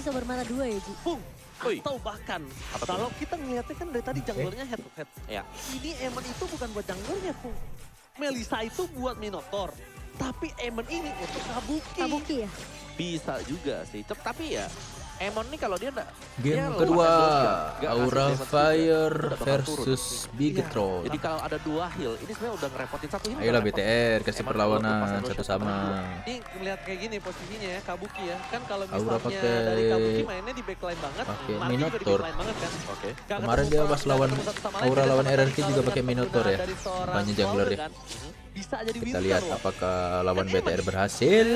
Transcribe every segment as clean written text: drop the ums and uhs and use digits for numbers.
bisa bermata dua ya, Ji. Bung, Ui. atau bahkan Apa tuh? kalau kita ngeliatnya kan dari tadi junglernya head to head. Ya. Ini Emon itu bukan buat junglernya, Bung. Melisa itu buat Minotaur. Tapi Emon ini untuk Kabuki. Kabuki ya? Bisa juga sih. Tapi ya Emon nih kalau dia enggak Game dia kedua, nggak ngasih Aura damage juga. Fire Udah bakal versus turun. Bigetron. Jadi kalau ada 2 heal, ini sebenarnya udah ngerepotin satu heal. Ayolah udah repot. BTR kasih Emon perlawanan kalau lepas satu shot sama. Ini ngeliat kayak gini posisinya ya, Kabuki ya. Kan kalau Aura misalnya pakai- dari Kabuki mainnya di backline banget. pakai Marty juga di Minotaur. backline banget kan. Oke. Nggak Kemarin ketemu dia perang, pas nggak lawan ketemu satu sama lain, Aura beda lawan sama RRQ tadi juga kalau pakai dengan Minotaur ya. penggunaan dari seorang Banyak jungler Fowler ya. kan. Bisa jadi Kita winter lihat loh. apakah lawan Dan BTR Emon, berhasil.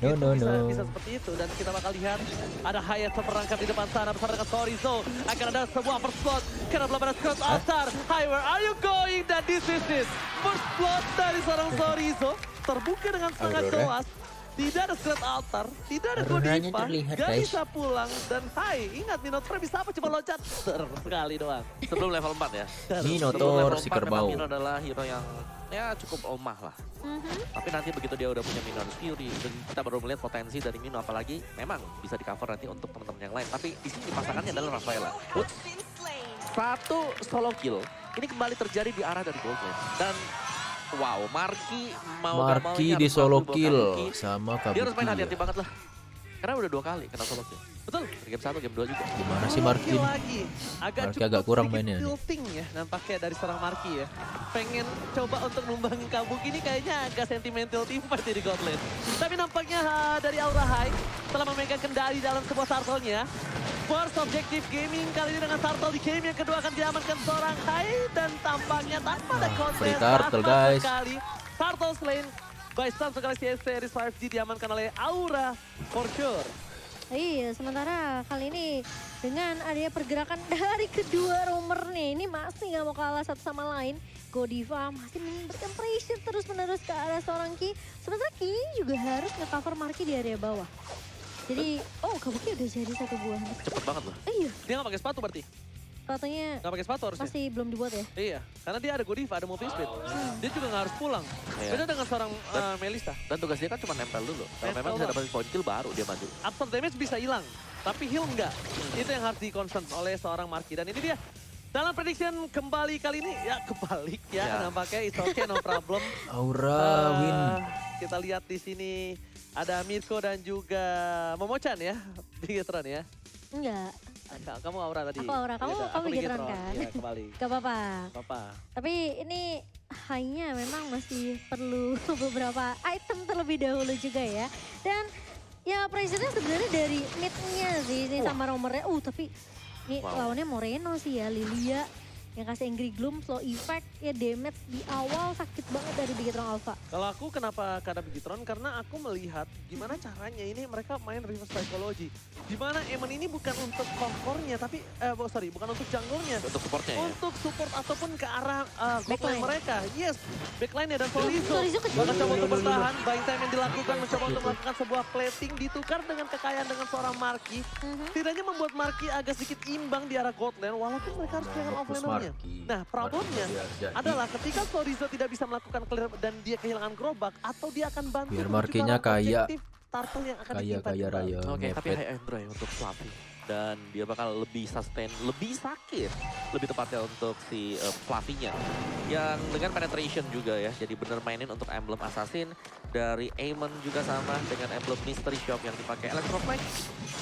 No, Itu no, bisa, no. bisa seperti itu dan kita bakal lihat ada Hayat seperangkat di depan sana bersama dengan Sorizo. Akan ada sebuah first blood karena belum ada scrap altar. Hi, where are you going? Dan this is it. First blood dari seorang Sorizo terbuka dengan sangat Aurora. jelas. Tidak ada scrap altar, tidak ada Auroranya Godiva, terlihat, gak guys. bisa pulang. Dan hai, ingat Minotaur bisa apa? Cuma loncat sekali doang. Sebelum level 4 ya. Sebelum Minotaur level si 4 kerbau. memang Mino adalah hero yang ya cukup lemah lah. Tapi nanti begitu dia udah punya Minion Fury dan kita baru melihat potensi dari Mino, apalagi memang bisa di cover nanti untuk teman-teman yang lain. Tapi di sini pasangannya adalah Rafaela. Satu solo kill ini kembali terjadi di arah dari Goldman. Dan wow, Marky mau nggak mau Marky ini di harus solo mengakui bahwa kill Kabuki, sama dia harus main Kabuki. hati-hati banget lah. Karena udah 2 kali kena solo kill. Betul. Dari game 1, game 2 juga. Gimana sih Marky ini? Lagi. Marky cukup agak kurang sedikit mainnya nih. tilting ya nampaknya dari seorang Marky ya. Pengen coba untuk numbangin Kabuki ini kayaknya agak sentimental team fight di God Lane. Tapi nampaknya dari Aura High telah memegang kendali dalam sebuah turtle-nya. First Objective Gaming kali ini dengan turtle di game yang kedua akan diamankan seorang High. Dan tampaknya tanpa ada contest free turtle, sama guys. sekali. Turtle slain by Stan Galaxy S Series 5G diamankan oleh Aura for sure. Iya, sementara kali ini dengan adanya pergerakan dari kedua roamer nih, ini masih nggak mau kalah satu sama lain. Godiva masih memberikan pressure terus-menerus ke arah seorang Ki. Sementara Ki juga harus nge-cover Marky di area bawah. Jadi, oh Kabuki udah jadi satu buah. Cepet banget loh. Iya, Dia nggak pakai sepatu berarti? katanya Nggak pakai sepatu harusnya? masih belum dibuat ya. Iya, karena dia ada Godiva, ada moving speed. Dia juga nggak harus pulang. Iya. Beda dengan seorang Melissa. Dan tugas dia kan cuma nempel dulu. Kalau Nempel memang bisa doang. dapat point kill baru dia maju. Absorb damage bisa hilang, tapi heal enggak. Itu yang harus di-concern oleh seorang Marky. Dan ini dia. Dalam prediction kembali kali ini, ya kebalik ya. Ya. Nampaknya it's okay, no problem. Aura win. Kita lihat di sini ada Mirko dan juga Momochan ya. Bigetron ya. Enggak, Kamu Aura tadi. Aku Aura, kamu Aku Bigetron kan? Iya, kembali. gak apa-apa. Apa? Tapi ini high-nya memang masih perlu beberapa item terlebih dahulu juga ya. Dan ya pressure-nya sebenarnya dari mid-nya sih ini sama roamer-nya. Tapi ini lawannya Moreno sih ya, Lilia yang kasih Angry Gloom, slow effect, ya damage di awal sakit banget dari Bigetron Alpha. Kalau aku kenapa kata Bigetron? Karena aku melihat gimana caranya ini mereka main reverse psychology. Dimana Emon ini bukan untuk core-nya, tapi bukan untuk jungle-nya. Untuk supportnya ya. Untuk support ataupun ke arah Backline. backline mereka. Yes, backline-nya dan Sorizo. Sorizo kecil. Bahkan coba untuk bertahan, buying time yang dilakukan, mencoba untuk melakukan sebuah plating, ditukar dengan kekayaan dengan seorang Marky. Setidaknya membuat Marky agak sedikit imbang di arah God Lane, walaupun mereka harus kehilangan Fokus offlaner-nya. Marky. Nah, problemnya Marky biar jadi. adalah ketika Sorizo tidak bisa melakukan clear dan dia kehilangan gerobak, atau dia akan bantu Biar menuju Marky-nya ke arah kaya. objektif turtle yang akan Kaya ditimpa kaya kembali. raya. Oke, tapi ngepet. high Android untuk Fluffy. Dan dia bakal lebih sustain, lebih sakit. Lebih tepatnya untuk si Fluffy-nya. Yang dengan penetration juga ya. Jadi bener mainin untuk emblem Assassin. Dari Amon juga sama dengan emblem Mystery Shop yang dipakai Electroflag.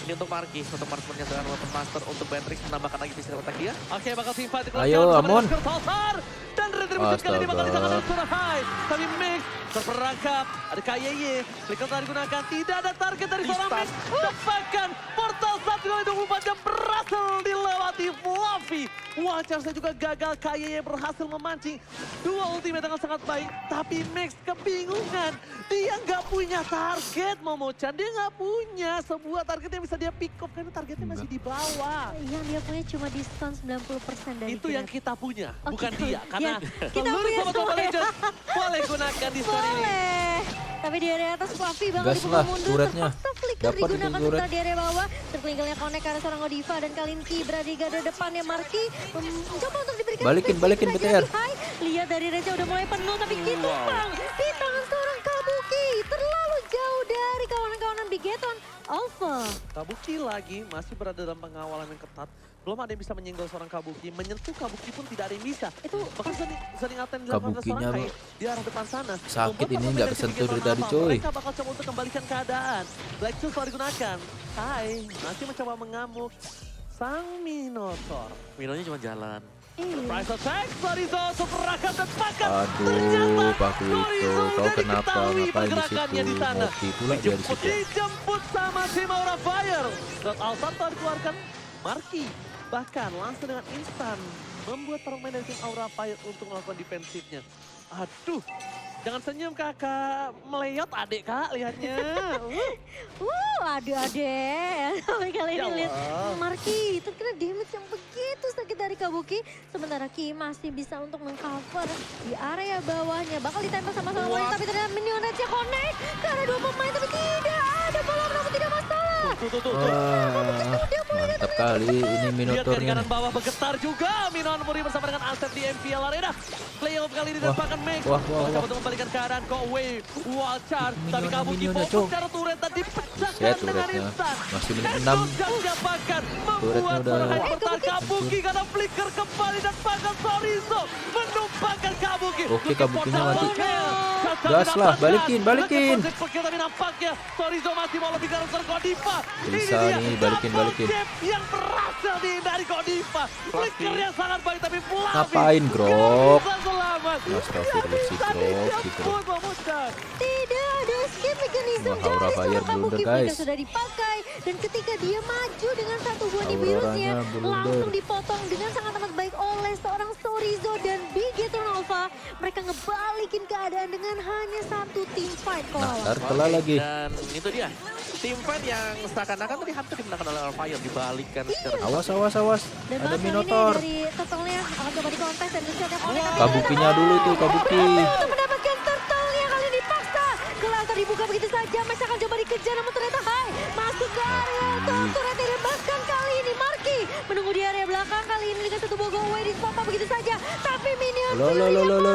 Ini untuk Marky, untuk marksman-nya dengan Weapon Master. Untuk Beatrix menambahkan lagi physical attack dia. Oke, bakal team fight dilakukan Ayo, bersama Amon. dengan Kurt Altar. Dan retribution kali ini bakal Astaga. disangkan oleh Surahai. Tapi Mix terperangkap. Ada KYY. Flicker telah digunakan. Tidak ada target dari seorang Mix. Dapatkan portal 1x24 jam berhasil dilewati Fluffy. Wah, Charles juga gagal. KYY berhasil memancing dua ultimate dengan sangat baik. Tapi Mix kebingungan. Dia nggak punya target, Momochan. Dia nggak punya sebuah target yang bisa dia pick up. Karena targetnya masih di bawah. Yang dia punya cuma diskon 90% dari Itu yang Kinet. kita punya, Oh, bukan kita- dia. Karena ya, kita seluruh punya sobat Mobile semua ya. Legends boleh gunakan diskon ini. Boleh. Tapi di area atas Fluffy bakal Gas dipukul lah mundur. turretnya. Terpaksa flicker Dapat itu digunakan turret. setelah di area bawah. Terkelingkelnya connect ke arah seorang Godiva dan kali ini Ki berada di garda depannya Marky. Mencoba untuk diberikan Balikin, space balikin, lagi BTR. Hai. Lihat dari range udah mulai penuh tapi Ki tumpang di tangan seorang Kabuki. Terlalu jauh dari kawan-kawanan Bigetron. Alpha. Kabuki lagi masih berada dalam pengawalan yang ketat. Belum ada yang bisa menyenggol seorang Kabuki. Menyentuh Kabuki pun tidak ada yang bisa. Itu Bahkan sering apa yang dilakukan oleh Kabukinya seorang Kai di arah depan sana. sakit Membuat ini para nggak pemain kesentuh dari dari tadi, Alpha, coy. Mereka bakal coba untuk kembalikan keadaan. Black Shoes telah digunakan. Kai masih mencoba mengamuk sang Minotaur. Minonya cuma jalan. Surprise attack, Sorizo super rakat dan pakan. Aduh, Pakuito, kau udah kenapa diketahui ngapain di pergerakannya situ? di sana. Ngopi pula dia di situ. Dijemput sama tim Aura Fire. Shot Alsata dikeluarkan Marky. Bahkan langsung dengan instan membuat para pemain dari tim Aura Fire untuk melakukan defensifnya. Aduh, jangan senyum kakak. Meleyot adik kak, lihatnya. aduh adek. Sampai kali Ya ini lihat Allah. Marky terkena damage yang begitu sakit dari Kabuki. Sementara Ki masih bisa untuk mengcover di area bawahnya. Bakal ditembak sama-sama Wah. Wayne, tapi ternyata minionetnya connect. Karena dua pemain tapi tidak ada bola, namun tidak masalah. Tuh. Mantap kali ini Lihat dari Minotaurnya. kanan bawah bergetar juga. Minon Muri bersama dengan Asep di MPL Arena. Playoff kali ini Wah. dapatkan Max. Wah. Mencoba untuk membalikan keadaan Kowe. Wild Charge. Tapi Kabuki Minionnya, fokus Cok. secara turret dan dipecahkan Set dengan turretnya. instan. Masih menit Dan 6. Jojang dapatkan. Turretnya Membuat udah serangan bertahan Kabuki karena flicker kembali dan bahkan Sorizo menumpahkan Kabuki. Oke, Kabukinya mati. Jojang Gas lah, didapatkan. balikin. Lagi tapi nampaknya Sorizo masih mau lebih karakter Godiva. Bisa nih, balikin. Yang berhasil dihindari Godiva. Flicker yang sangat baik tapi Fluffy Ngapain, nggak Grok? bisa selamat. Astagfirullahaladzim, Nggak bisa Grok, dijemput, Mamucan. Tidak ada escape mechanism Wah, Aura dari Fire seorang blunder, Kabuki. guys. Flicker sudah dipakai dan ketika dia maju dengan satu buah Auroranya virusnya blunder. langsung dipotong dengan sangat amat baik oleh seorang Sorizo dan Big Nova. Mereka ngebalikin keadaan dengan hanya satu team fight Nah, kawan. ntar telah lagi. Dan itu dia. Tim fight yang seakan-akan tadi hampir dimenangkan oleh Alfire. Dibalikkan secara Awas. Dan Ada bahkan Minotaur. ini dari turtle-nya akan coba dikontes dan shotnya connect. tapi Kabukinya ternyata- dulu itu, Kabuki. Untuk mendapatkan turtle-nya kali ini dipaksa. Gelar dibuka begitu saja. Max akan coba dikejar namun ternyata masuk ke area turret ditembakkan kali ini. Marky menunggu di area belakang kali ini dengan satu bogo away di spot begitu saja. Tapi minion Lo.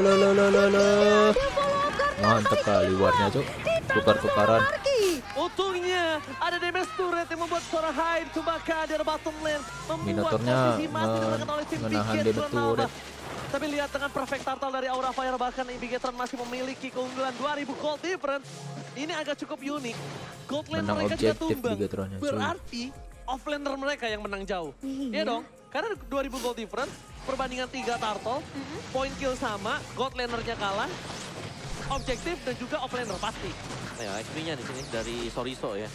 dia follow up karena Mantap kali warnya, Cok. Tukar-tukaran. Marky. Untungnya ada damage turret yang membuat suara Hyde kebakar di bottom lane. Membuat Minotaurnya posisi masih ditekan oleh tim menahan Bigetron damage turret. Alba. Tapi lihat dengan perfect turtle dari Aura Fire, bahkan Bigetron masih memiliki keunggulan 2000 gold difference. Ini agak cukup unik. Gold lane Menang mereka juga objektif tumbang. Bigetronnya, cuy. Berarti offlaner mereka yang menang jauh. Iya. Iya dong. Karena 2000 gold difference, perbandingan 3 turtle, point kill sama, gold lanernya kalah, objektif dan juga offlaner pasti. Ya, XP-nya di sini dari Sorizo ya.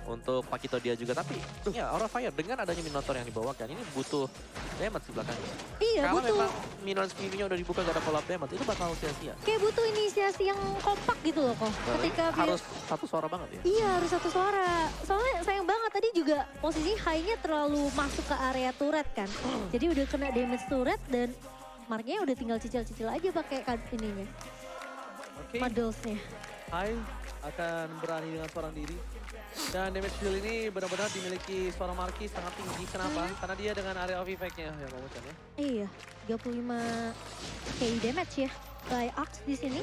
Untuk Pakito dia juga, tapi ya Aura Fire dengan adanya Minotaur yang dibawakan ini butuh damage di belakangnya. Iya, Kalau butuh. memang Minion skill-nya udah dibuka gak ada follow up damage, itu bakal sia-sia. Kayak butuh inisiasi yang kompak gitu loh kok. Ketika Harus satu suara banget ya. Iya harus satu suara. Soalnya sayang banget tadi juga posisi high-nya terlalu masuk ke area turret kan. Jadi udah kena damage turret dan Marknya udah tinggal cicil-cicil aja pakai ininya. Oke. Muddles-nya. Hai akan berani dengan seorang diri. Dan damage deal ini benar-benar dimiliki seorang Marky sangat tinggi. Kenapa? Karena dia dengan area of effect-nya ya Pak Mucan ya. Iya, 35 KI damage ya by Axe di sini.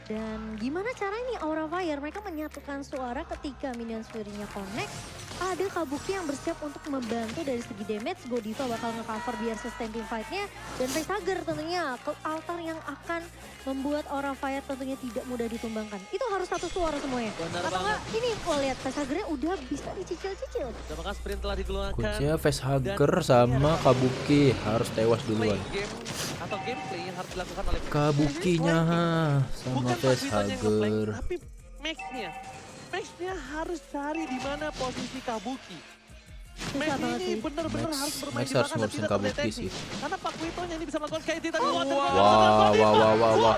Dan gimana caranya nih Aura Fire mereka menyatukan suara ketika minion Fury-nya connect. Ada Kabuki yang bersiap untuk membantu dari segi damage. Godiva bakal nge-cover biar sustain team fight-nya. Dan Facehugger tentunya ke altar yang akan membuat Aura Fire tentunya tidak mudah ditumbangkan. Itu harus satu suara semuanya. Benar Atau enggak banget. ini kalau lihat Facehugger-nya udah bisa dicicil-cicil. Apakah sprint telah dikeluarkan? Kuncinya Facehugger sama Kabuki harus tewas Play duluan. game atau gameplay yang harus dilakukan oleh Kabukinya sama bukan Paquitonya yang nge-play, Facehugger. tapi Max-nya. Max-nya harus cari di mana posisi Kabuki. Max Susah banget ini sih. benar-benar Max- harus bermain Max di harus belakang dan ngurusin tidak Kabuki terdeteksi. sih. Karena Paquitonya ini bisa melakukan KT tapi Wah.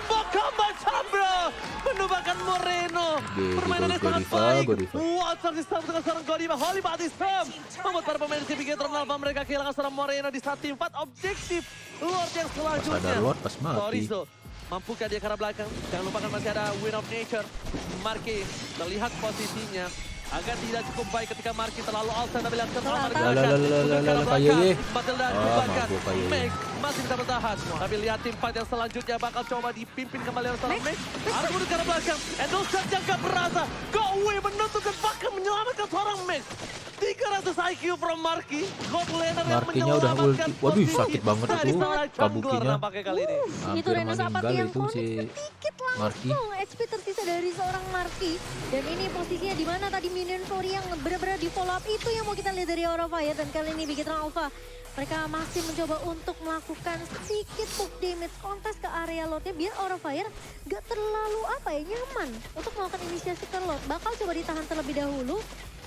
Chabra menumbangkan Moreno. Permainannya sangat Godiva, baik. Godiva. Wow, disambut dengan seorang Godiva. Holy Batisam membuat para pemain tim Bigetron Alpha mereka kehilangan seorang Moreno di saat tim 4 objektif Lord yang Pas selanjutnya. ada Lord pas mati. Sorizo. Mampukah dia ke arah belakang? Jangan lupakan masih ada Win of Nature. Marky terlihat posisinya agak tidak cukup baik ketika Marky terlalu outside tapi lihat keselamatan Lah, digunakan. Kayeye. Batildan Ah, dibakar. mampu Kayeye. Meg masih bisa bertahan. Tapi lihat tim fight yang selanjutnya bakal coba dipimpin kembali oleh seorang Meg. Harus mundur ke arah belakang. Endosat yang gak berasa. Gowe menentukan bahkan menyelamatkan seorang Meg. 300 IQ from Marky. God laner yang Markinya udah menyelamatkan ulti. Waduh, posisi sakit banget dari itu seorang jungler Kabukinya. nampaknya kali ini. Itu Hampir Reno Sapati meninggal yang itu si connect sedikit Marky. langsung. HP tersisa dari seorang Marky. Dan ini posisinya di mana tadi minion Fury yang benar-benar di follow up. Itu yang mau kita lihat dari Aura Fire. Dan kali ini Bigetron Alpha. Mereka masih mencoba untuk melakukan sedikit push damage kontes ke area lotnya. Biar Aura Fire gak terlalu nyaman untuk melakukan inisiasi ke lot. Bakal coba ditahan terlebih dahulu.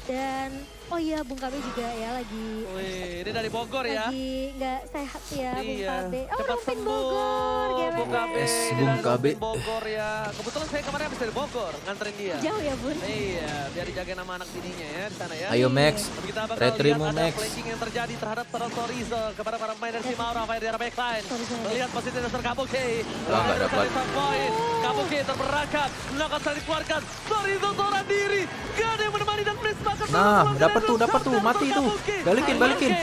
Dan oh iya Bung KB juga ya lagi Wih, ini dari Bogor ya. lagi nggak sehat ya Bung Iya, KB. Oh cepat Rumpin sembuh, Bogor, Bung KB. Yes, Ini Bung dari KB. Rumpin Bogor ya. Kebetulan saya kemarin habis dari Bogor, nganterin dia. Jauh ya Bun. Iya, biar dijagain sama anak bininya ya di sana ya. Ayo Max, Tapi kita bakal retrimu lihat ada Max. flanking yang terjadi terhadap seorang Torizo kepada para pemain dari Maura Fire di arah backline. Sorry. Melihat posisi dasar Kabuki. Wah, nggak dapat. Kabuki terperangkap, melakukan saling dikeluarkan. Torizo seorang diri, gak ada yang menemani dan Max bahkan Nah, menemukan dapat tuh, Daniel dapat tuh, Shot mati dari tuh. Kabuki.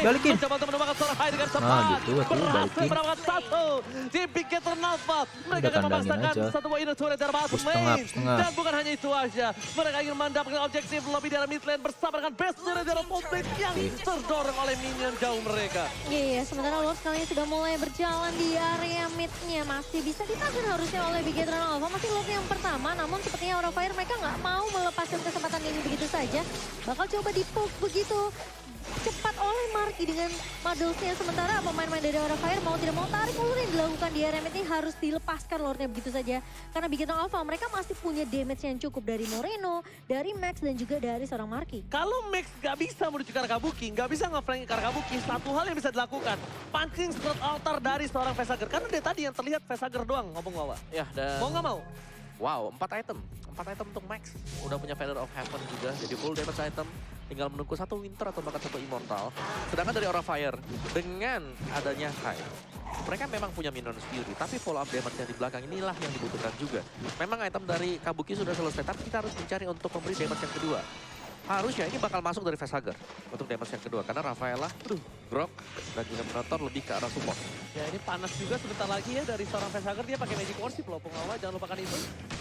Balikin. Mencoba untuk menemukan seorang Hai dengan cepat. Nah, gitu, Berhasil balikin. mendapatkan satu. Tim Bigetron Alpha. Mereka Udah akan kandangin memaksakan aja. satu poin untuk dari bawah Push main. tengah. Dan bukan hanya itu aja. Mereka ingin mendapatkan objektif lebih dari mid lane bersama dengan best dari top lane yang terdorong oleh minion jauh mereka. Iya, sementara Lord kali ini sudah mulai berjalan di area mid-nya. Masih bisa ditahan harusnya oleh Bigetron Alpha. Masih Lord yang pertama, namun sepertinya Aura Fire mereka nggak mau melepaskan kesempatan ini begitu saja. Bakal coba di-poke begitu cepat oleh Marky dengan Madosnya. Sementara pemain-pemain dari Aura Fire mau tidak mau tarik ulur yang dilakukan di area mid ini harus dilepaskan Lordnya begitu saja. Karena Bigetron Alpha mereka masih punya damage yang cukup dari Moreno, dari Max dan juga dari seorang Marky. Kalau Max nggak bisa menuju ke arah Kabuki, nggak bisa nge-flank ke arah Kabuki, satu hal yang bisa dilakukan, punching straight altar dari seorang Vesager. Karena dari tadi yang terlihat Vesager doang ngomong Wawa. Ya, dan Mau nggak mau? wow, 4 item untuk Max. Udah punya Feather of Heaven juga, jadi full damage item. Tinggal menunggu satu Winter atau bahkan satu Immortal. Sedangkan dari Aura Fire, dengan adanya Hai, mereka memang punya minion Fury, tapi follow up damage yang di belakang inilah yang dibutuhkan juga. Memang item dari Kabuki sudah selesai, tapi kita harus mencari untuk memberi damage yang kedua. Harusnya ini bakal masuk dari Vesager untuk damage yang kedua, karena Rafaela, Grok, dan juga Minotaur lebih ke arah support. Ya ini panas juga sebentar lagi ya dari seorang Vesager, dia pakai Magic Worship loh Pengawa, jangan lupakan itu.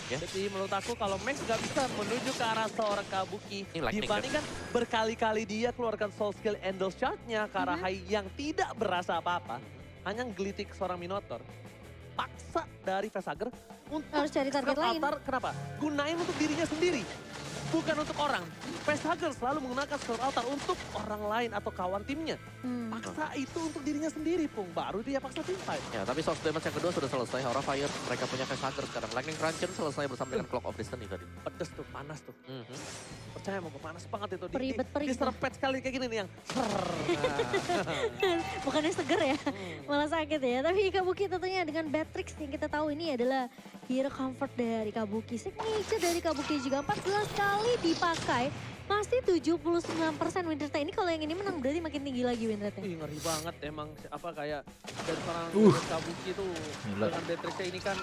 Ya. Jadi menurut aku kalau Max nggak bisa menuju ke arah seorang Kabuki, Ini lightning, dibandingkan berkali-kali dia keluarkan soul skill Endless Shard-nya ke arah Hai yang tidak berasa apa-apa, hanya gelitik seorang Minotaur. Paksa dari Vesager untuk Harus cari target scrap lain. altar, kenapa? Gunain untuk dirinya sendiri. Bukan untuk orang. Vesager selalu menggunakan scrap altar untuk orang lain atau kawan timnya. Paksa itu untuk dirinya sendiri, Pung. Baru dia paksa tim fight. Ya, tapi source damage yang kedua sudah selesai. Aura Fire, mereka punya Vesager sekarang. Lightning Cruncher selesai bersama dengan Clock of Destiny tadi. Pedes tuh, panas tuh. Mhm. Percaya mau panas banget itu. Peribet-peribet. Diserpet sekali kayak gini nih yang. Bukannya seger ya, malah sakit ya. Tapi Kabuki tentunya dengan Batrix yang kita tahu ini adalah hero comfort dari Kabuki. Signature dari Kabuki juga 14 kali dipakai. Masih 79% win rate. Ini kalau yang ini menang berarti makin tinggi lagi win rate-nya. Ih, ngeri banget emang apa kayak dari seorang Kabuki tuh Gila. dengan Beatrix-nya ini kan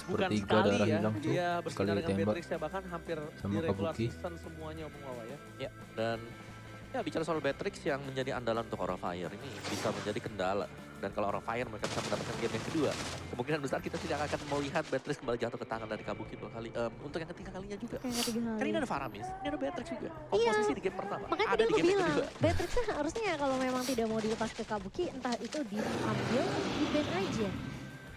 bukan Sepertiga sekali darah ya. hilang tuh, Dia sekali bersinar dengan ditembak Beatrix-nya bahkan hampir sama di regular Kabuki. season semuanya Bung Wawa ya. Ya, dan ya bicara soal Beatrix yang menjadi andalan untuk Aura Fire ini bisa menjadi kendala. Dan kalau Aura Fire mereka bisa mendapatkan game yang kedua, kemungkinan besar kita tidak akan melihat Beatrix kembali jatuh ke tangan dari Kabuki dua kali. Untuk yang ketiga kalinya juga. Yang ketiga Kan kali. ini ada Faramis, ini ada Beatrix juga. Komposisi di game pertama, Makanya ada tadi di aku game yang bilang, kedua. Batrixnya harusnya kalau memang tidak mau dilepas ke Kabuki, entah itu diambil, di ban aja.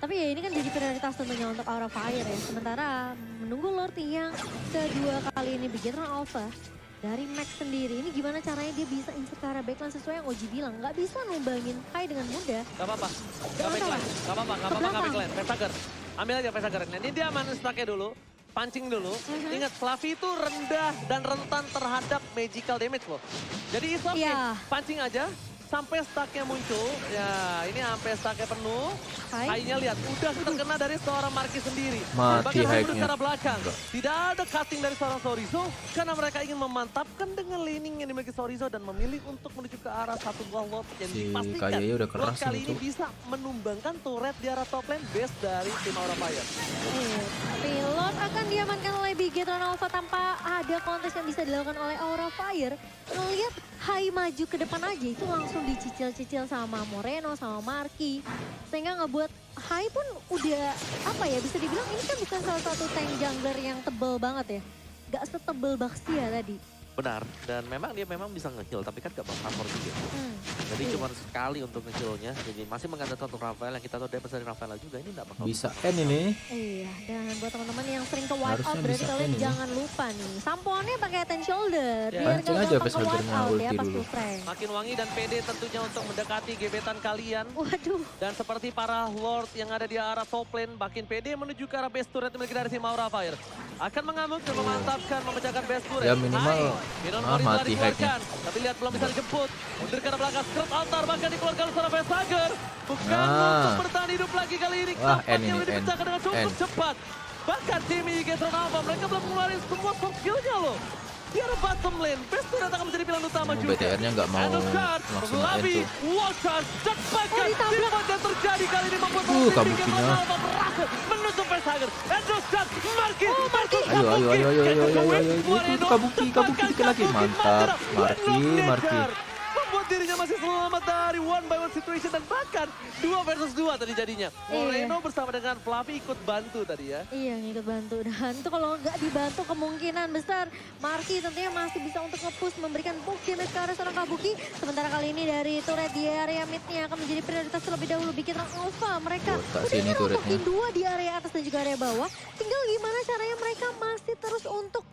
Tapi ya ini kan jadi prioritas tentunya untuk Aura Fire ya. Sementara menunggu Lord yang kedua kali ini Bigetron Alpha. Dari Max sendiri, ini gimana caranya dia bisa insert ke arah backline sesuai yang Oji bilang. Nggak bisa numbangin Hai dengan mudah. Gak apa-apa, gak masalah. backline, gak apa-apa, gak Ke apa-apa, gak belakang. backline. Vesager, ambil aja Vesager. Nah, ini dia aman stacknya dulu, pancing dulu. Ingat, Fluffy itu rendah dan rentan terhadap magical damage loh. Jadi it's okay, Iya. pancing aja sampai stacknya muncul. Ya, ini sampai stacknya penuh. Hai. Hai-nya lihat, udah terkena dari seorang Marky sendiri. Mati Bahkan mundur Hai-nya. ke arah belakang. Enggak. Tidak ada cutting dari seorang Sorizo karena mereka ingin memantapkan dengan laning yang dimiliki Sorizo dan memilih untuk menuju ke arah satu buah lot yang Si dipastikan Kayeye udah keras lot kali nih ini tuh. bisa menumbangkan turret di arah top lane base dari tim Aura Fire. Iya, tapi Lord akan diamankan oleh Bigetron Alpha tanpa ada kontes yang bisa dilakukan oleh Aura Fire. Ngelihat Hai maju ke depan aja itu langsung dicicil-cicil sama Moreno, sama Marky. Sehingga ngebuat Hai pun udah apa ya, bisa dibilang ini kan bukan salah satu tank jungler yang tebel banget ya. Gak setebel Baxia tadi. Benar, dan memang dia memang bisa nge-heal, tapi kan gak bakal juga. Jadi iya. cuma sekali untuk nge-healnya, jadi masih mengandalkan untuk Rafael yang kita tahu damage dari Rafael juga, ini gak bakal Bisa N ini. Iya, dan buat teman-teman yang sering ke wipe out Harusnya berarti bisa kalian ini. jangan lupa nih. Sampoannya pakai ten shoulder, Ya. biar Pancing gak aja gampang pas ke wipe Fagernya out ya ulti pas dulu. full strength. Makin wangi dan pede tentunya untuk mendekati gebetan kalian. Waduh, Dan seperti para Lord yang ada di arah top lane, makin pede menuju ke arah base turret milik dari tim Aura Fire. Akan mengamuk dan memantapkan, memecahkan base turret. Ya, minimal Minon mati telah hacknya. dikeluarkan, tapi lihat belum bisa dijemput. Mundur ke arah belakang, script altar bahkan dikeluarkan oleh seorang Fager. Bukan untuk bertahan hidup lagi kali ini. Wah, N Nampaknya ini, udah dipecahkan dengan cukup N. cepat. Bahkan tim Bigetron Alpha, mereka belum mengeluarkan semua soft skill-nya loh. Di arah bottom lane, base turret akan menjadi pilihan utama juga. BTR-nya nggak mau langsung N tuh. Wall charge, cepatkan. ditabrak. Timot yang terjadi kali ini membuat Kabukinya. berhasil menutup Fager. Endless shot, Marky. Itu Kabuki dikit lagi. Mantap, Marky. Membuat dirinya masih selamat dari one by one situation dan bahkan 2 versus 2 tadi jadinya. Moreno bersama dengan Fluffy ikut bantu tadi ya. iya ngikut bantu. Dan itu kalau nggak dibantu kemungkinan besar Marky tentunya masih bisa untuk nge-push memberikan push damage ke arah seorang Kabuki. Sementara kali ini dari turret di area mid-nya akan menjadi prioritas terlebih dahulu Bigetron Alpha. Mereka Tak udah sini turretnya. ngerombokin 2 di area atas dan juga area bawah. Tinggal gimana caranya mereka masih terus untuk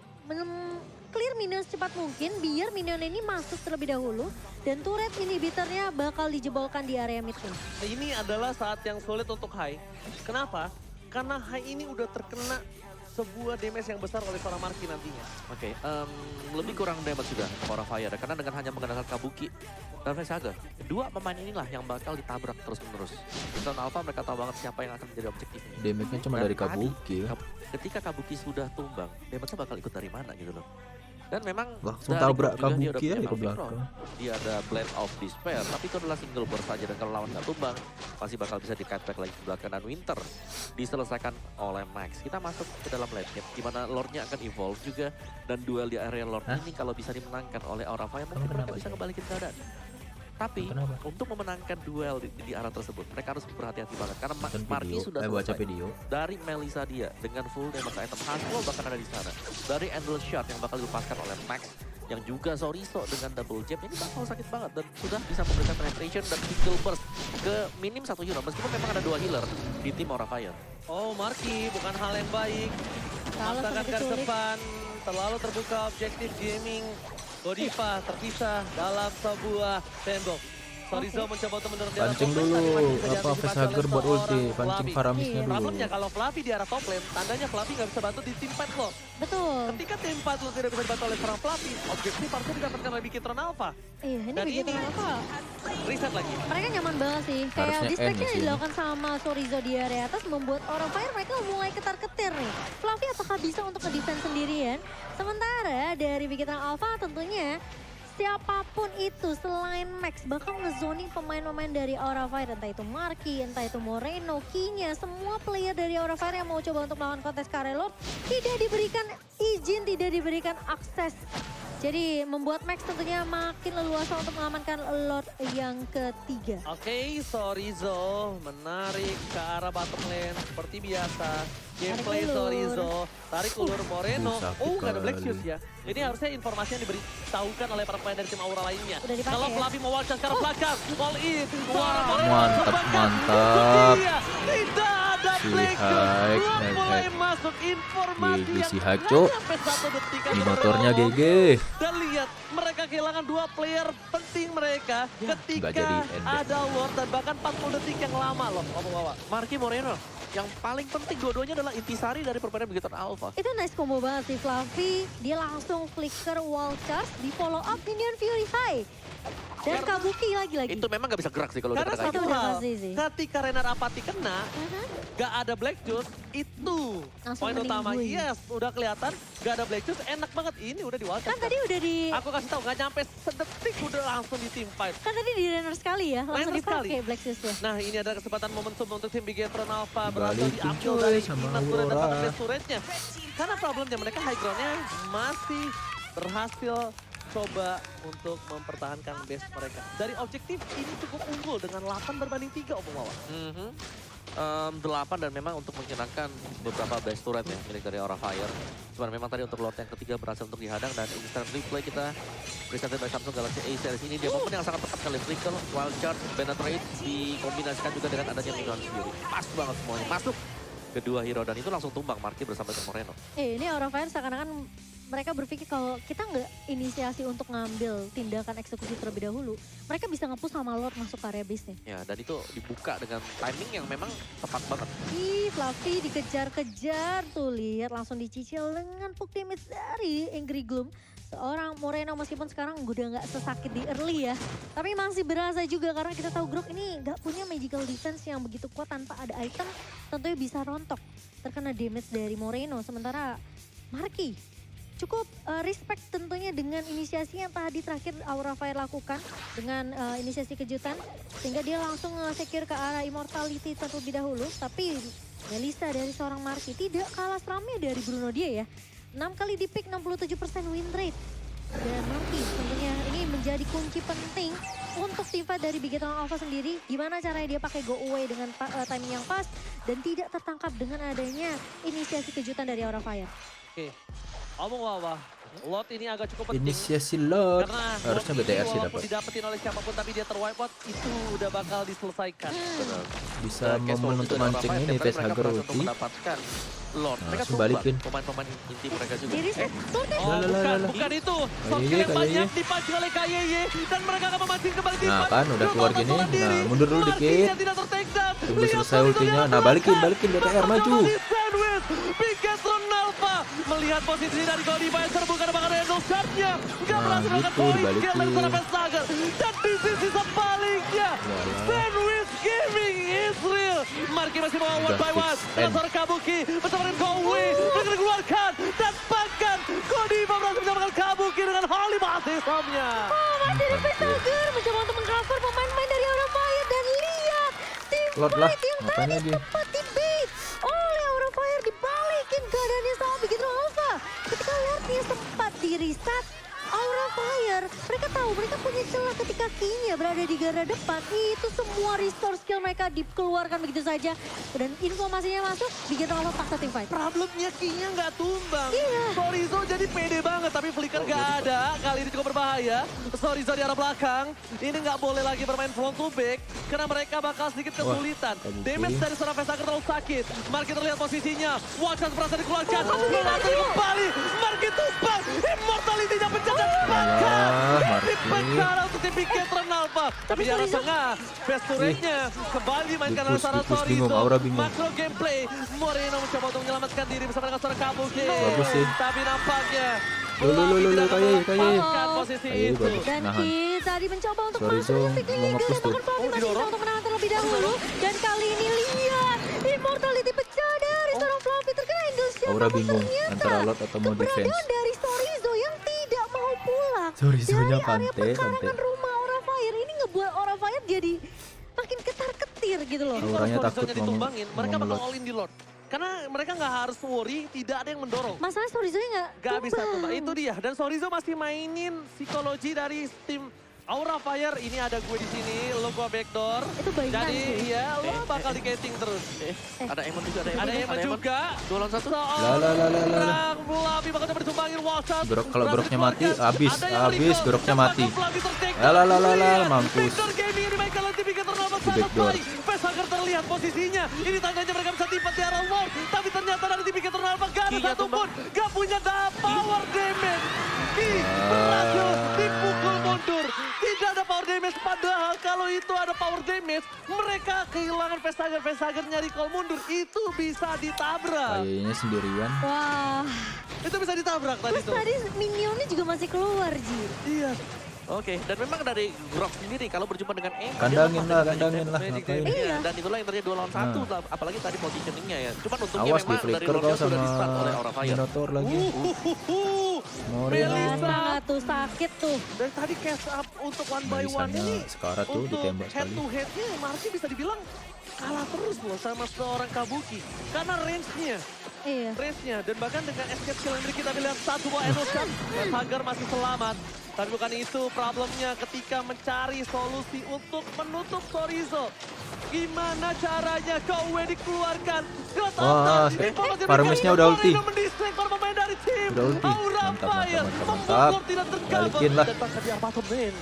clear minion secepat mungkin biar minion ini masuk terlebih dahulu dan turret inhibitornya bakal dijebolkan di area mid nih. Ini adalah saat yang sulit untuk Hai. Kenapa? Karena Hai ini udah terkena sebuah damage yang besar oleh seorang Marky nantinya. Oke, lebih kurang damage juga Aura Fire karena dengan hanya mengandalkan Kabuki dan Fager. Dua pemain inilah yang bakal ditabrak terus-menerus. Bigetron Alpha mereka tahu banget siapa yang akan menjadi objektifnya. Damage-nya cuma Dan dari tadi, Kabuki ya. Ketika Kabuki sudah tumbang, damage-nya bakal ikut dari mana gitu loh. Dan memang Langsung dari tabrak grup juga dia udah Kabuki ya punya ke Malphite belakang. Roll. Dia ada Blend of Despair, tapi itu adalah single burst saja. Dan kalau lawan nggak tumbang, masih bakal bisa di-cutback lagi ke belakang. Dan Winter diselesaikan oleh Max. Kita masuk ke dalam lane game, di mana Lord-nya akan evolve juga. Dan duel di area Lord ini kalau bisa dimenangkan oleh Aura Fire, mungkin mereka bisa kembalikan keadaan. Tapi Kenapa? untuk memenangkan duel di arah tersebut, mereka harus berhati-hati banget. Karena Nonton Marky video, sudah baca selesai. video. Dari Melissa dia dengan full damage item Haswell bahkan ada di sana. Dari Endless Shot yang bakal dilepaskan oleh Max yang juga Soriso dengan double jab ini bakal sakit banget dan sudah bisa memberikan penetration dan single burst ke minim 1 hero meskipun memang ada 2 healer di tim Aura Fire. Oh Marky, bukan hal yang baik. Kalau Memaksakan seperti garis sulit. depan, terlalu terbuka objektif gaming. Godiva terpisah dalam sebuah tembok. Sorizo mencoba untuk mendorong di arah Pancing top lane, dulu, tapi masih bisa apa diantisipasi Fager oleh buat ulti, seorang pancing Fluffy. Faramisnya Iya. dulu. Problemnya kalau Fluffy di arah top lane, tandanya Fluffy nggak bisa bantu di tim fight lo. Betul. Ketika tim fight lo tidak bisa dibantu oleh seorang Fluffy, objektif harusnya didapatkan oleh Bigetron Alpha. Iya ini Dan Bigetron ini- Alpha. Reset lagi. Mereka nyaman banget sih. Kayak Harusnya distraction N yang sih. dilakukan sama Sorizo di area atas membuat orang Fire mereka mulai ketar-ketir nih. Fluffy apakah bisa untuk nge-defense sendirian? Sementara dari Bigetron Alpha tentunya siapapun itu selain Max bakal ngezoning pemain-pemain dari Aura Fire. Entah itu Marky, entah itu Moreno, Kinya. Semua player dari Aura Fire yang mau coba untuk melawan kontes Karelord tidak diberikan izin, tidak diberikan akses. Jadi membuat Max tentunya makin leluasa untuk mengamankan Lord yang ketiga. Oke, Sorizo menarik ke arah bottom lane seperti biasa. Gameplay Tarik ulur. Sorizo, tarik ulur Moreno. sakit Oh, nggak ada Black kali. Shoes ya. Ini harusnya informasi yang diberitahukan oleh para pemain dari tim Aura lainnya. Udah dipakai Kalau ya? Fluffy mau wall-charge ke arah belakang, all in. Wah, Moreno Mantap, terbakar. mantap. Itu dia. Tidak ada Si Black Shoes. Haik, Belum Haik, mulai Haik. masuk informasi Gigi yang si Haik, nggak Cuk. sampai 1 detik. Di motornya Bro. GG. Dan lihat, mereka kehilangan 2 player penting mereka nggak ketika jadi ending. ada Lord dan bahkan 40 detik yang lama loh. Bapak-bapak. Marky Moreno yang paling penting dua-duanya adalah intisari dari permainan Bigetron Alpha. Itu nice combo banget sih Fluffy. Dia langsung flicker wall charge, di follow up minion Fury High. Dan Kabuki lagi-lagi. Itu memang nggak bisa gerak sih kalau udah Karena kena kayak satu Itu udah hal, pasti sih. ketika Renar Apati kena, gak ada Black Juice, itu Langsung poin utama. meningguin. Yes, udah kelihatan gak ada Black Juice, enak banget. Ini udah diwakilkan. Kan tadi udah di... Aku kasih tahu, gak nyampe sedetik udah langsung di team fight. Kan tadi di runner sekali ya, langsung Runner sekali. dipakai Black Shoes ya. Nah ini ada kesempatan momentum untuk tim Bigetron Alpha berhasil Dibalikin, diambil coy, dari sama Imas Turret dan Aurora. dapat base turretnya. Karena problemnya mereka high groundnya masih berhasil coba untuk mempertahankan base mereka. Dari objektif ini cukup unggul dengan 8 berbanding 3 Om Wawa. 8 dan memang untuk menyenangkan beberapa base turret ya milik dari Aura Fire. Cuman memang tadi untuk Lord yang ketiga berhasil untuk dihadang dan instant replay kita presented by Samsung Galaxy A series ini dia momen yang sangat tepat kali Trickle, Wild Charge, Penetrate dikombinasikan juga dengan adanya minion sendiri. Pas banget semuanya masuk kedua hero dan itu langsung tumbang Marky bersama dengan Moreno. Ini Aura Fire seakan-akan mereka berpikir kalau kita nggak inisiasi untuk ngambil tindakan eksekusi terlebih dahulu, mereka bisa nge-push sama Lord masuk ke area base-nya. Ya dan itu dibuka dengan timing yang memang tepat banget. Ih, Fluffy dikejar-kejar tuh, lihat langsung dicicil dengan poke damage dari Angry Gloom. Seorang Moreno meskipun sekarang udah nggak sesakit di early ya, tapi masih berasa juga karena kita tahu Grok ini nggak punya magical defense yang begitu kuat tanpa ada item, tentunya bisa rontok terkena damage dari Moreno. Sementara Marky cukup respect tentunya dengan inisiasi yang tadi terakhir Aura Fire lakukan dengan inisiasi kejutan, sehingga dia langsung secure ke arah Immortality terlebih dahulu. Tapi Melissa dari seorang Marky tidak kalah seramnya dari Bruno dia ya. 6 kali di pick 67% win rate. Dan Marky tentunya ini menjadi kunci penting untuk tim fight dari Bigetron Alpha sendiri. Gimana caranya dia pakai go away dengan timing yang pas dan tidak tertangkap dengan adanya inisiasi kejutan dari Aura Fire. Oke, Om Wawa, Lot ini agak cukup penting. Inisiasi Lord. Karena Harusnya Lot ini BTR sih walaupun dapat. didapetin oleh siapapun tapi dia terwipe out, itu udah bakal diselesaikan. Bisa Casual momen juga untuk dari Aura mancing Fire, ini tapi face mereka Hager berhasil untuk ulti. mendapatkan Lord. Mereka Langsung tumbang balikin. pemain-pemain inti mereka juga. Diri Sultan. Oh, bukan, Lah. bukan itu. Kayeye, Softkill yang banyak Kayeye. dipancing oleh Kayeye dan mereka akan memancing kembali tim Nah fight. kan, udah keluar Belum gini. seorang diri. Nah, mundur dulu Marky dikit. yang tidak ter-take down. Tunggu Lihat selesai Sorizon ultinya. yang Nah, balikin, belakang. balikin BTR maju. Bersama di sandwich. Bigetron Alpha melihat posisi dari Cody Divisor bukan bakal handle shot-nya. Gak Nah, berhasil melakukan gitu, point dibalikin. kill dari seorang Sager. Dan di sisi sebaliknya, Walah. Sandwich Gaming is real. Marky masih mau one Udah by one. fix Dengan end. seorang Kabuki bersama dengan Kowi. Mereka dikeluarkan dan bahkan Cody berhasil menyamakan Kabuki dengan Holy Baptism-nya. Masih ada Pesager mencoba untuk mengcover pemain-pemain dari Aura Fire dan lihat tim Lord lah, fight yang ngapain tadi lagi? sempat di bait oleh Aura Fire dibalikin keadaannya sama Bigetron Alpha. Ketika Lordnya sempat di reset Aura Fire, mereka tahu mereka punya celah ketika King-nya berada di garda depan. Itu semua restore skill mereka dikeluarkan begitu saja. Dan informasinya masuk, Bigetron Alpha paksa tim fight. Problemnya King-nya nggak tumbang. Iya. Sorizo jadi pede banget, tapi flicker nggak ada. Kali ini cukup berbahaya. Sorizo di arah belakang. Ini nggak boleh lagi bermain front to back, karena mereka bakal sedikit Wah, kesulitan. Kabuki. Damage dari seorang Vesager terlalu sakit. Marky terlihat posisinya. Watchers berhasil dikeluarkan. Marky Marky maju. kembali. Marky tumbang. Immortality-nya pecah dan Alah, bahkan Marky. dipecah untuk tim Bigetron Alpha. Tapi di arah Sorizo- tengah, best turret-nya kembali dimainkan oleh Dipus, seorang dipus, bingung, Sorizo. Aura bingung. Makro gameplay, Moreno mencoba untuk menyelamatkan diri bersama dengan seorang Kabuki. Bagus sih. Tapi nampaknya Lu, tidak Kayeye. memanfaatkan posisi Kayeye itu. bagus. Dan Nahan. Ki tadi mencoba untuk Sorizo masuk musik belum Liga nge-push dan tuh. bahkan Fluffy masih bisa didorong. untuk menang terlebih dahulu. Dan kali ini lihat Immortality pecah dari seorang Fluffy terkena angle shot. Aura Namun bingung ternyata antara Lord atau mau defense. keberadaan dari Sorizo yang tidak mau pulang Sorizonya dari area pantai, pekarangan pantai. rumah Aura Fire ini ngebuat Aura Fire jadi makin ketar-ketir gitu loh. Kalau Auranya Sorizo-nya takut ditumbangin, mereka ngomong bakal Lord. all in di Lord. Karena mereka nggak harus worry, tidak ada yang mendorong. Masalah Sorizo-nya Gak bisa tumbang, itu dia. Dan Sorizo masih mainin psikologi dari tim Aura Fire. Ini ada gue di sini, lo gua backdoor. Itu baikan Jadi sih. iya, lo bakal di gating terus. Ada Emon juga, Ada Emma juga. 2 lawan 1. Lah. Seorang Fluffy bakal coba ditumbangin Walshat. Grok- kalau Berhasil groknya mati, dikeluarkan. habis, Ada yang habis, recall. groknya Dan mati. bahkan Fluffy ter-take Lah, down. mampus. Lihat, Victor Gaming yang dimainkan oleh tim Bigetron Alpha Di sangat backdoor. baik. Vesager terlihat posisinya. Ini tandanya mereka bisa tipe di arah Lord. Tapi ternyata dari tim Bigetron Alpha gak ada Ki-nya satupun. Gak punya power damage. Ki Ah. berhasil dipukul mundur. Tidak ada power damage. Padahal kalau itu ada power damage, mereka kehilangan Vesager. Vesager nyari call mundur. Itu bisa ditabrak. Kayaknya sendirian. Wah, Itu bisa ditabrak tadi terus tuh. tadi minionnya juga masih keluar Ji. Iya. Oke, dan memang dari Grok sendiri kalau berjumpa dengan Eng, Kandangin lah, Magic ngapain. Iya. Dan itulah yang terjadi 2 lawan 1 lah, apalagi tadi positioningnya ya. Cuman untungnya Awas di memang dari flicker kau Lordnya sama sudah di-stun oleh Aura Fire. Minotaur lagi. Moreno. Mana tuh sakit tuh. Dan tadi catch up untuk one by one Barisannya ini. Scarlet tuh Untuk ditembak head sekali. to headnya Marky bisa dibilang kalah terus loh sama seorang Kabuki. Karena range-nya. Iya. Range-nya. Dan bahkan dengan escape kill yang kita lihat satu buah Enoshot. Dan Hagar masih selamat. Tapi bukan itu problemnya ketika mencari solusi untuk menutup Chorizo. Gimana caranya Kowe dikeluarkan? Wah, Farmesnya udah ulti. Mendistract para pemain dari tim Udah ulti. Aura Mantap, Fire. mantap, mantap, Membuat mantap. gol tidak tercover. Balikin lah. Dan bahkan di apartemen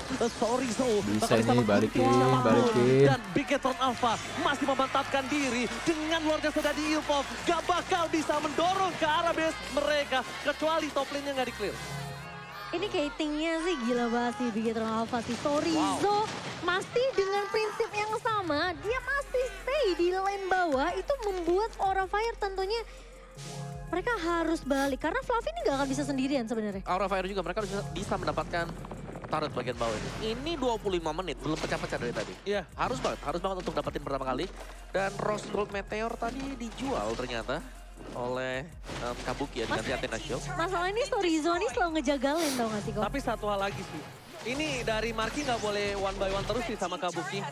Chorizo Bisa bakal ini, menggugurkan balikin, siapapun. balikin. Dan Bigetron Alpha masih memantapkan diri dengan luarnya sudah di evolve. Gak bakal bisa mendorong ke arah base mereka kecuali top lane-nya nggak di-clear. Ini katingnya sih gila banget sih Bigetron Alpha sih. Chorizo masih dengan prinsip yang sama, dia masih stay di lane bawah. Itu membuat Aura Fire tentunya mereka harus balik. Karena Fluffy ini gak akan bisa sendirian sebenarnya. Aura Fire juga mereka bisa mendapatkan turret bagian bawah ini. Ini 25 menit, belum pecah-pecah dari tadi. Iya. Harus banget untuk dapetin pertama kali. Dan Rose Gold Meteor tadi dijual ternyata oleh Kabuki ya, dengan Athena Shield. Masalah ini Chorizo ini selalu ngejagalin tau gak sih kok? Tapi satu hal lagi sih. Ini dari Marky nggak boleh one by one terus sih sama Kabuki.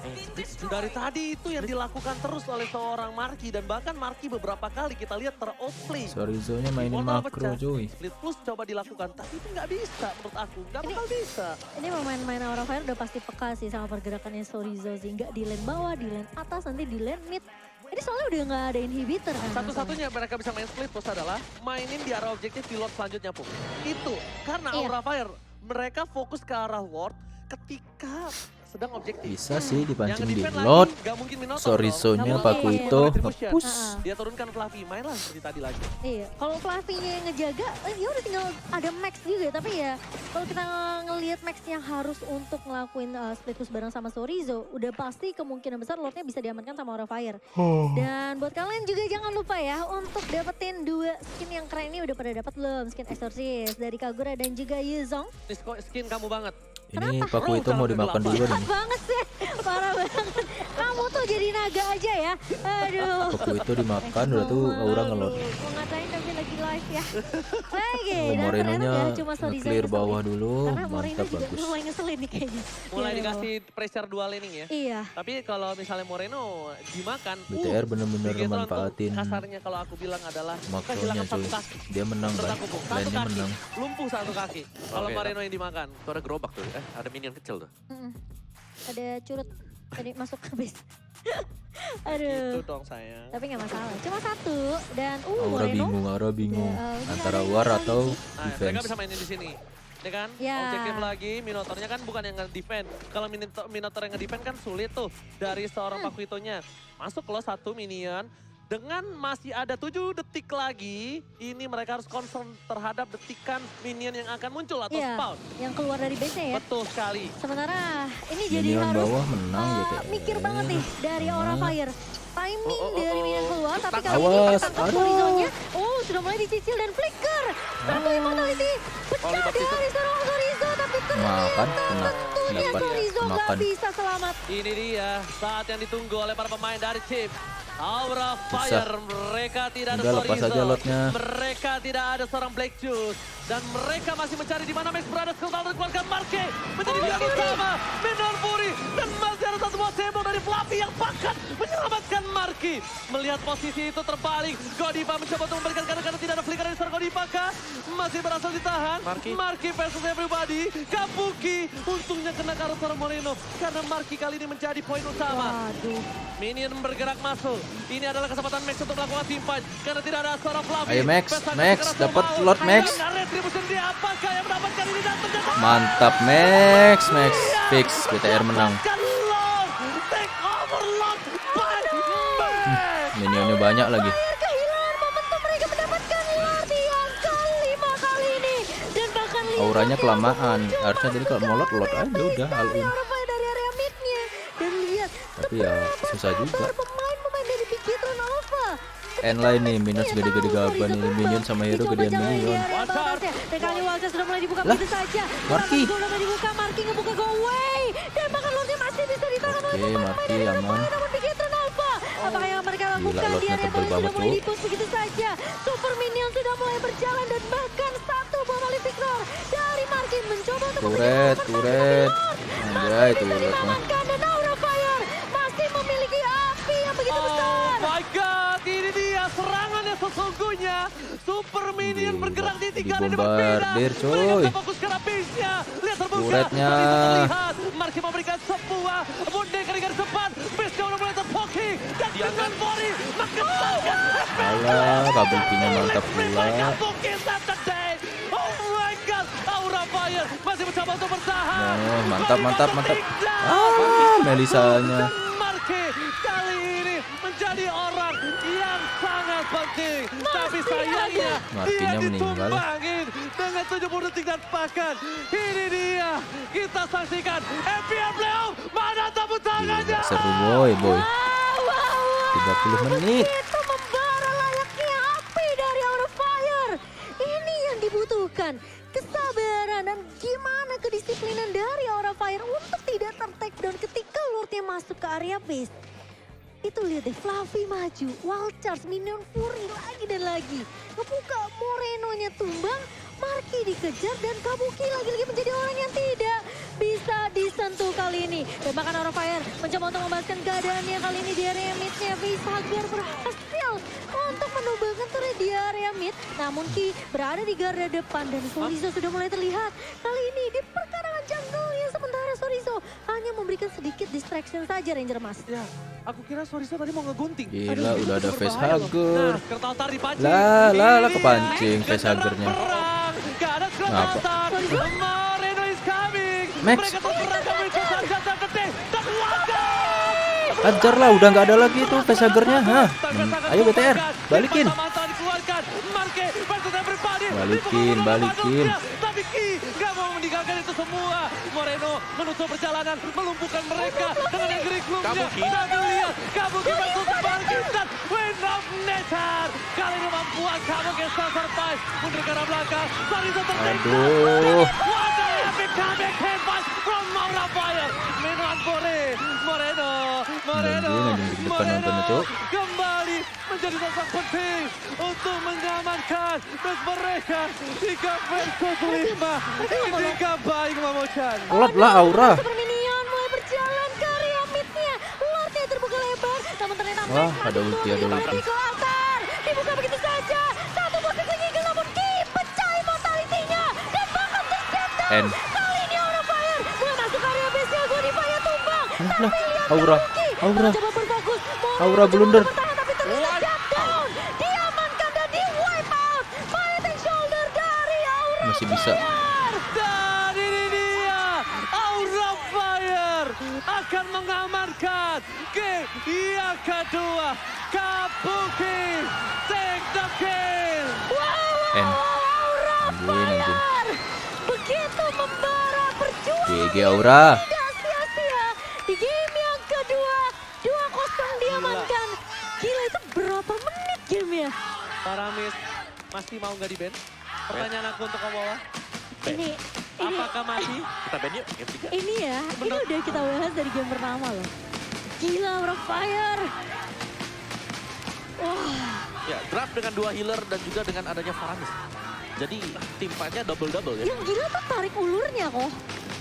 Dari tadi itu yang dilakukan terus oleh seorang Marky. Dan bahkan Marky beberapa kali kita lihat ter-outplay. Chorizo-nya mainin Portal makro pecah. cuy. Split push coba dilakukan, tapi itu nggak bisa menurut aku. Nggak bakal bisa. Ini pemain-pemain Aura Fire udah pasti peka sih sama pergerakannya Chorizo sih. Nggak di lane bawah, di lane atas, nanti di lane mid. Ini soalnya udah nggak ada inhibitor kan. Satu-satunya mereka bisa main split push adalah mainin di arah objektif di Lord selanjutnya pun. Itu karena Iya. Aura Fire mereka fokus ke arah Lord ketika sedang objektif. Bisa sih dipancing di nge-defend Lord. lagi, nggak mungkin Minotaur Chorizo-nya dong. Nggak Paku mungkin. itu Retribution. nge-push. Dia turunkan Fluffy, mainlah seperti tadi lagi. Iya, kalau Fluffy-nya yang ngejaga, ya udah tinggal ada Max juga. Tapi ya kalau kita ngelihat Max yang harus untuk ngelakuin split push bareng sama Chorizo, udah pasti kemungkinan besar Lordnya bisa diamankan sama Aura Fire. Dan buat kalian juga jangan lupa ya untuk dapetin 2 skin yang keren ini udah pada dapat belum? Skin Exorcist dari Kagura dan juga Yuzong. Ini skin kamu banget. Ini Paku itu mau dimakan dulu Jahat nih. banget sih, parah banget. Kamu tuh jadi naga aja ya. Aduh. Paku itu dimakan udah tuh Aura ngelot. Mau ngatain tapi lagi live ya. Lagi. Oh, Dan Morenonya ternyata nggak cuma Chorizo nge-clear yang bawah ngeselin. dulu. Karena Moreno Mantap, juga bagus. mulai ngeselin nih kayaknya. Mulai Iya, dikasih pressure dual laning ya. Iya. Tapi kalau misalnya Moreno dimakan, BTR bener-bener Bigetron tuh manfaatin kasarnya kalau aku bilang adalah makronya kehilangan cuy. satu kaki. Dia menang Menurut kan. aku, Bung. Satu Lainnya kaki. menang. Lumpuh satu kaki. Kalau Oke, Moreno yang dimakan. Itu ada gerobak tuh, ada minion kecil tuh. Mm-mm. Ada curut tadi masuk ke base. Itu Aduh. dong sayang. Tapi nggak masalah. Cuma satu dan Aura bingung. ini Antara ada war lagi atau nih. Nah, mereka defense. bisa mainin di sini. Ya kan? Ya. Objektif lagi, Minotaurnya kan bukan yang nge-defend. Kalau Minotaur yang nge-defend kan sulit tuh dari seorang Pakuitonya. Masuk loh satu minion. Dengan masih ada 7 detik lagi, ini mereka harus concern terhadap detikan minion yang akan muncul atau Iya, spawn. yang keluar dari base-nya ya. Betul sekali. Sementara ini jadi Minion harus bawah menang gitu. mikir banget nih dari Aura Fire. Timing dari minion keluar, tapi kali ini Awas, tertangkap aduh. Chorizo-nya. Oh, sudah mulai dicicil dan flicker. Satu immortality pecah Oliver dari seorang Chorizo, tapi Makan, kena. tentunya Dapat. Chorizo nggak Makan. bisa selamat. Ini dia saat yang ditunggu oleh para pemain dari Chip. Aura Fire, mereka tidak ada Udah, lepas Chorizo. aja lotnya. Mereka tidak ada seorang Black Juice. Dan mereka masih mencari di mana Max berada. Sultan keluarkan Marke. Menjadi pihak utama. Minion Fury. Dan masih ada satu buah tembok dari Fluffy yang bahkan menyelamatkan Marki. Melihat posisi itu terbalik. Godiva mencoba untuk memberikan karena tidak ada flicker dari seorang Godiva kah? Masih berhasil ditahan. Marki versus everybody. Kabuki. Untungnya kena karena seorang Moreno. Karena Marki kali ini menjadi poin utama. Waduh. Minion bergerak masuk. Ini adalah kesempatan Max untuk melakukan team fight. Karena tidak ada seorang Fluffy. Ayo, Max. Pesan Max, keras dapat Sombao. lot, Max. Dan retribution dia apakah yang mendapatkan ini dan ternyata Mantap Max. Fix BTR menang. mendapatkan Lord. Take over Lord by Max. Minionnya banyak lagi. Fire kehilangan momentum mereka mendapatkan Lord yang kelima kali ini. Dan bahkan lihat Auranya yang kelamaan. muncul Harusnya jadi kalau mau lot aja udah all dari in. Aura Fire dari area mid-nya. Dan lihat Tapi ya susah juga. pemain-pemain dari Bigetron Alpha. End line nih, minus gede-gede gaban nih. Minion sama hero gedean minion. One shot. ya. Dan kali ini Walter sudah mulai dibuka begitu saja. Marky. Gol udah dibuka, Marky ngebuka go away. Dan bahkan Lordnya masih bisa ditahan oleh Oke, pemain Marky dari aman. Aurofire. Namun Bigetron Alpha. Apakah yang mereka lakukan? Lordnya Dia tebel Rebel sudah banget, mulai Cuk. di-push begitu saja. Super Minion sudah mulai berjalan dan bahkan satu bom oleh Victor dari Marky mencoba untuk Turet. Anjay, bisa turet mah. dimamankan dan Aurofire masih memiliki api yang begitu besar. Oh my god, ini dia serangan yang sesungguhnya. Super Minion Gila, bergerak di 3 lini dibombardir, berbeda. coy. Mereka fokus ke habisnya. Lihat terbuka. Turetnya. Begitu terlihat. Marky memberikan sebuah bonde ke garis depan. Base udah mulai terpoking. Dan dengan Mori mengesankan. Alah, kabel pinya mantap pula. Mungkin Saturday. Oh my god, Aurofire masih mencoba untuk bertahan. Oh, mantap. Takedown. Ah, Melisanya. Dan Marky kali ini menjadi orang yang sangat penting. Tapi sayangnya Markinya dia meninggal. ditumbangin dengan 70 detik dan bahkan ini dia kita saksikan FPL Playoff. Mana tepuk tangannya? Gila, seru boy. Wow, wow, wow. 30 menit. Begitu membara layaknya api dari Aurofire. Ini yang dibutuhkan. Kesabaran dan gimana kedisiplinan dari Aurofire untuk tidak ter-takedown ketika Lordnya masuk ke area base. Itu lihat deh, Fluffy maju, Wild Charge, Minion Fury lagi dan lagi. Ngebuka Moreno-nya tumbang, Marky dikejar dan Kabuki lagi-lagi menjadi orang yang tidak bisa disentuh kali ini. Dan bahkan Aurofire mencoba untuk membahaskan keadaannya kali ini di area mid-nya. Facehagar berhasil untuk menumbangkan turret di area mid. Namun Ki berada di garda depan dan Sorizo sudah mulai terlihat. Kali ini di perkarangan jungle-nya sementara Sorizo hanya memberikan sedikit distraction saja Ranger Mas. Ya, aku kira Sorizo tadi mau ngegunting. Gila, Aduh, udah ada itu face berbahaya loh. hugger. Nah, Kertaltar dipancing. Lah, Ini kepancing dia, face huggernya. perang. Gak ada Ngapa? Kertaltar. Moreno is coming. Max. Mereka terperang kembali ke Sarjana Gede. Dan Waka. Hajar lah, udah nggak ada lagi tuh facehuggernya. Hah? Ayo BTR, balikin. Balikin. Tapi Ki nggak mau meninggalkan itu semua. Moreno menutup perjalanan, melumpuhkan mereka dengan negeri klubnya. Kabuki. Tapi lihat, Kabuki masuk ke bangkit dan Wind of Nature. Kali ini mampuan Kabuki survive. Mundur ke arah belakang, Sarizo tertinggal. Aduh. What a epic comeback hebat from Aurofire. Moreno. Anjing, di depan nontonnya, Cuk. Kembali menjadi sosok penting untuk mengamankan base mereka 3 versus 5. Ini kabar Mamochan. Telat lah Aura. Super Minion mulai berjalan ke area mid-nya. Lordnya terbuka lebar. Namun ternyata Wah, Max ada maju ulti, turun ada di ulti. Medical Altar. Dibuka begitu saja. Satu posisi Eagle namun Ki pecah mortality-nya. Dan bahkan terjatuh. N. Kali ini Aurofire mulai masuk ke area base-nya. Godify tumbang. Lah, Tapi lihat Aura, Kabuki Aura. mencoba berfokus. Moreno Aura mencoba blunder. bertahan, tapi ternyata shutdown. Diamankan dan di wipe out. Fighting shoulder dari Aurofire. Masih bisa. Dan ini dia Aurofire akan mengamankan game yang kedua. Kabuki take the kill. N. Aurofire begitu membara perjuangan GG Aura. tidak sia-sia di game yang kedua. 2-0 diamankan. Gila, itu berapa menit gamenya? Paramis masih mau nggak di ban? Pertanyaan aku untuk kamu bawah. Ini Apakah masih? Kita ban yuk, game 3. ini ya, ini udah kita bahas dari game pertama loh. Gila, Aurofire. Wah, Ya, draft dengan 2 healer dan juga dengan adanya Faramis. Jadi tim fight-nya double-double ya. yang gila tuh tarik ulurnya kok.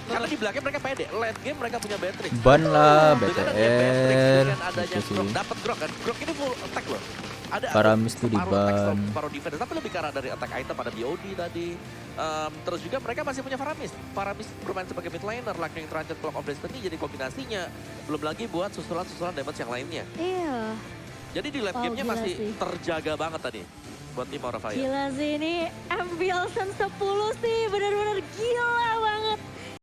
Karena di belakang mereka pede, late game mereka punya Beatrix. Ban lah Dengan adanya Beatrix, BTR. dengan adanya Gitu Grok, sih. dapat Grok kan. Grok ini full attack loh. Ada Faramis tuh di paruh attack, ban. paruh defense, tapi lebih ke arah dari attack item pada BOD tadi. Terus juga mereka masih punya Faramis. Faramis bermain sebagai mid laner, Lightning Transit, Clock of Destiny jadi kombinasinya. Belum lagi buat susulan-susulan damage yang lainnya. Iya. Jadi di late Wow, game-nya gila masih sih. terjaga banget tadi buat tim Aurofire. Gila sih ini Ambielsen 10 sih benar-benar gila banget.